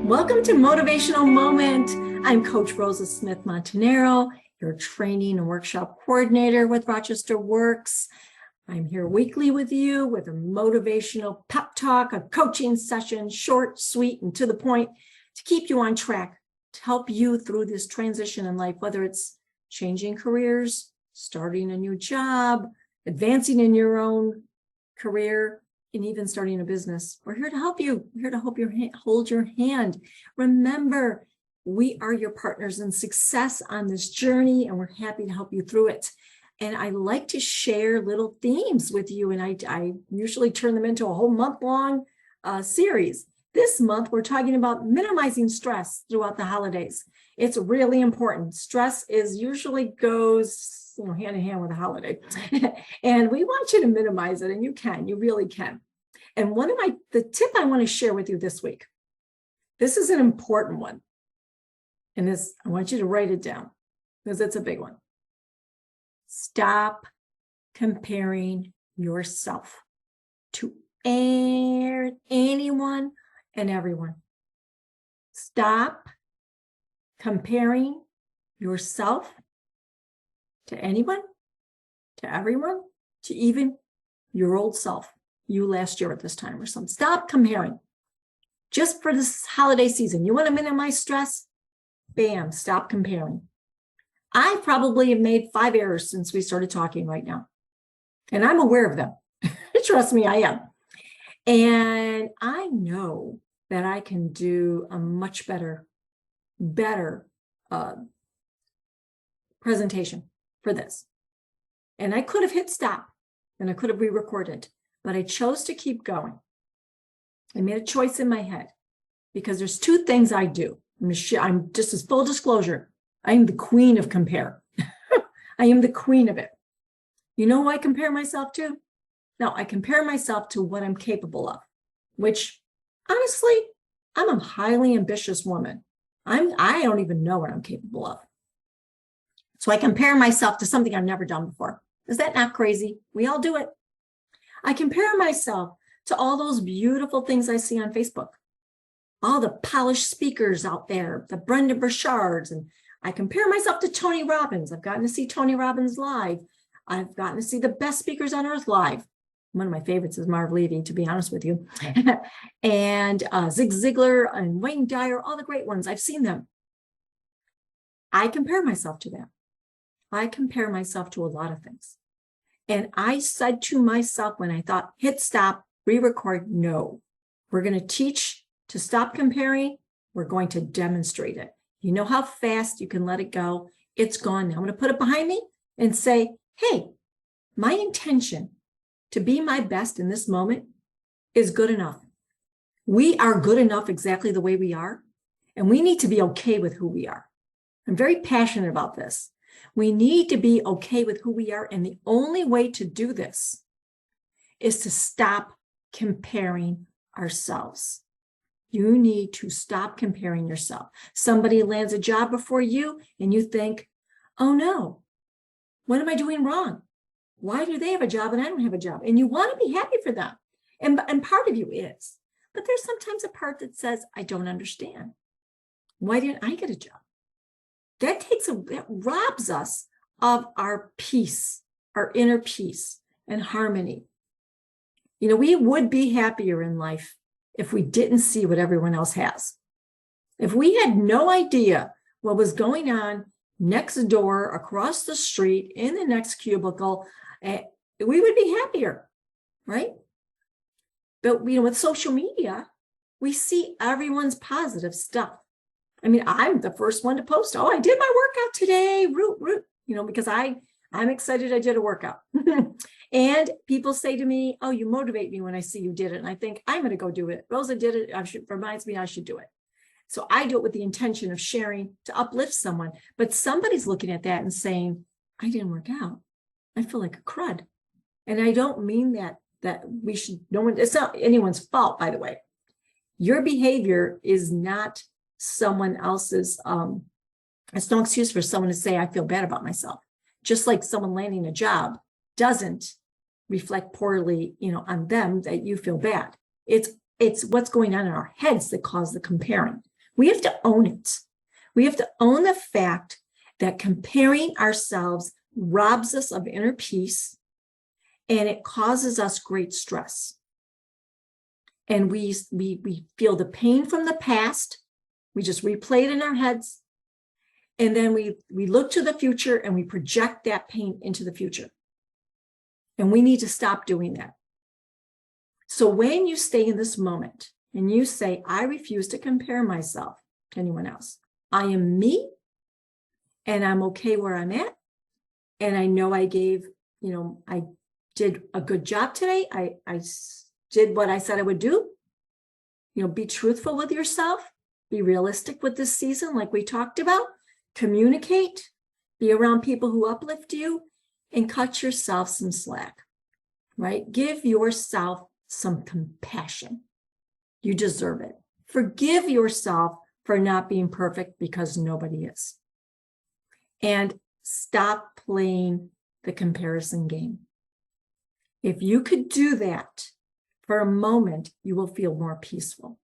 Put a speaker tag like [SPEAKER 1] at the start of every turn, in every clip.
[SPEAKER 1] Welcome to Motivational Moment. I'm Coach Rosa Smith-Montanaro, your training and workshop coordinator with RochesterWorks. I'm here weekly with you with a motivational pep talk, a coaching session, short, sweet, and to the point to keep you on track, to help you through this transition in life, whether it's changing careers, starting a new job, advancing in your own career, and even starting a business. We're here to help you. We're here to hold your hand. Remember, we are your partners in success on this journey, and we're happy to help you through it. And I like to share little themes with you, and I usually turn them into a whole month-long series. This month, we're talking about minimizing stress throughout the holidays. It's really important. Stress usually goes hand in hand with a holiday. And we want you to minimize it, and you really can. And the tip I want to share with you this week, this is an important one. And I want you to write it down because it's a big one. Stop comparing yourself to anyone and everyone. Stop comparing yourself to anyone, to everyone, to even your old self, you last year at this time or something. Stop comparing. Just for this holiday season, you want to minimize stress? Bam, stop comparing. I probably have made 5 errors since we started talking right now, and I'm aware of them. Trust me, I am. And I know that I can do a much better presentation for this. And I could have hit stop and I could have re-recorded, but I chose to keep going. I made a choice in my head because there's 2 things I do. I'm just as full disclosure. I am the queen of compare. I am the queen of it. You know who I compare myself to? No, I compare myself to what I'm capable of, which honestly, I'm a highly ambitious woman. I don't even know what I'm capable of. So I compare myself to something I've never done before. Is that not crazy? We all do it. I compare myself to all those beautiful things I see on Facebook, all the polished speakers out there, the Brenda Burchards, and I compare myself to Tony Robbins. I've gotten to see Tony Robbins live. I've gotten to see the best speakers on earth live. One of my favorites is Marv Levy, to be honest with you. And Zig Ziglar and Wayne Dyer, all the great ones. I've seen them. I compare myself to them. I compare myself to a lot of things. And I said to myself when I thought, hit stop, re-record, no. We're going to teach to stop comparing. We're going to demonstrate it. You know how fast you can let it go. It's gone now. I'm going to put it behind me and say, hey, my intention to be my best in this moment is good enough. We are good enough exactly the way we are, and we need to be okay with who we are. I'm very passionate about this. We need to be okay with who we are, and the only way to do this is to stop comparing ourselves. You need to stop comparing yourself. Somebody lands a job before you, and you think, oh no, what am I doing wrong? Why do they have a job and I don't have a job? And you want to be happy for them. And part of you is. But there's sometimes a part that says, I don't understand. Why didn't I get a job? That robs us of our peace, our inner peace and harmony. You know, we would be happier in life if we didn't see what everyone else has. If we had no idea what was going on next door, across the street, in the next cubicle, we would be happier, right? But, with social media, we see everyone's positive stuff. I mean, I'm the first one to post, oh, I did my workout today, root, because I'm excited I did a workout. And people say to me, oh, you motivate me when I see you did it. And I think I'm going to go do it. Rosa did it. Reminds me I should do it. So I do it with the intention of sharing to uplift someone. But somebody's looking at that and saying, I didn't work out. I feel like a crud. And I don't mean that we should, it's not anyone's fault, by the way. Your behavior is not someone else's, it's no excuse for someone to say, I feel bad about myself. Just like someone landing a job doesn't reflect poorly, on them that you feel bad. It's what's going on in our heads that cause the comparing. We have to own it. We have to own the fact that comparing ourselves robs us of inner peace and it causes us great stress. And we feel the pain from the past. We just replay it in our heads. And then we look to the future and we project that pain into the future. And we need to stop doing that. So when you stay in this moment and you say, I refuse to compare myself to anyone else. I am me and I'm okay where I'm at. And I know I did a good job today. I did what I said I would do. Be truthful with yourself. Be realistic with this season, like we talked about. Communicate. Be around people who uplift you and cut yourself some slack, right? Give yourself some compassion. You deserve it. Forgive yourself for not being perfect because nobody is. And stop playing the comparison game. If you could do that for a moment, you will feel more peaceful.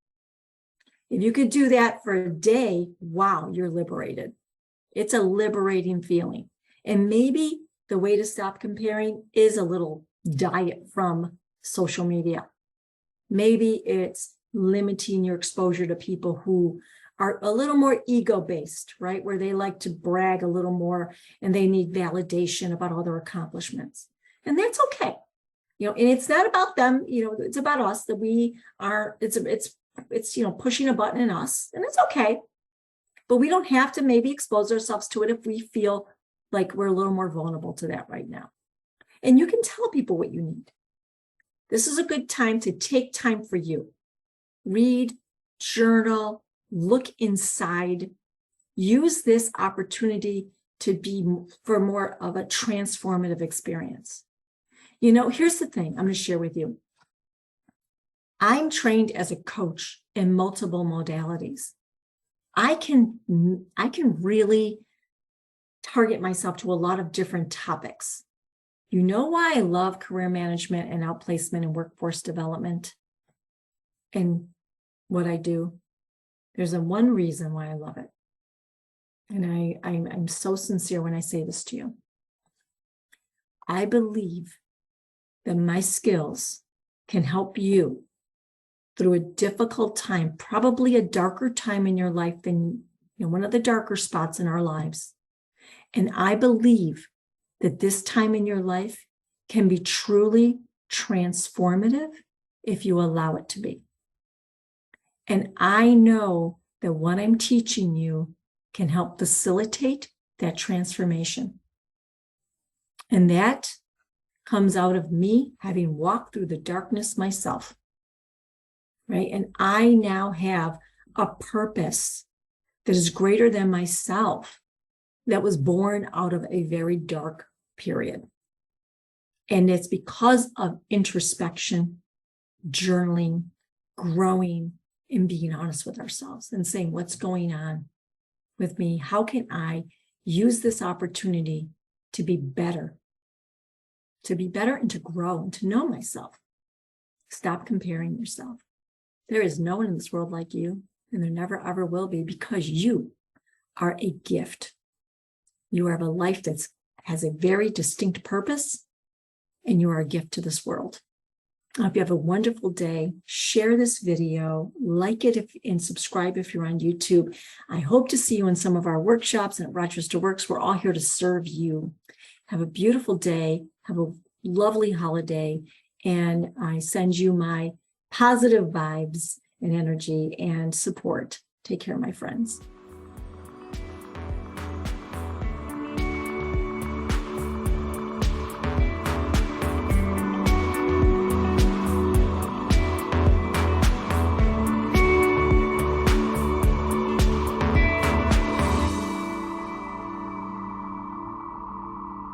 [SPEAKER 1] If you could do that for a day, wow, you're liberated. It's a liberating feeling. And maybe the way to stop comparing is a little diet from social media. Maybe it's limiting your exposure to people who are a little more ego-based, right? Where they like to brag a little more and they need validation about all their accomplishments. And that's okay. And it's not about them, it's about us, that we are, it's pushing a button in us, and it's okay. But we don't have to maybe expose ourselves to it if we feel like we're a little more vulnerable to that right now. And you can tell people what you need. This is a good time to take time for you. Read, journal, look inside. Use this opportunity to be for more of a transformative experience. Here's the thing I'm going to share with you. I'm trained as a coach in multiple modalities. I can really target myself to a lot of different topics. You know why I love career management and outplacement and workforce development and what I do? There's one reason why I love it. And I'm so sincere when I say this to you. I believe that my skills can help you through a difficult time, probably a darker time in your life than one of the darker spots in our lives. And I believe that this time in your life can be truly transformative if you allow it to be. And I know that what I'm teaching you can help facilitate that transformation. And that comes out of me having walked through the darkness myself, right? And I now have a purpose that is greater than myself, that was born out of a very dark period. And it's because of introspection, journaling, growing, and being honest with ourselves and saying, what's going on with me? How can I use this opportunity to be better? And to grow and to know myself. Stop comparing yourself. There is no one in this world like you, and there never ever will be, because you are a gift. You have a life that has a very distinct purpose, and you are a gift to this world. I hope you have a wonderful day. Share this video, like it and subscribe if you're on YouTube. I hope to see you in some of our workshops and at RochesterWorks. We're all here to serve you. Have a beautiful day. Have a lovely holiday. And I send you my positive vibes and energy and support. Take care, my friends.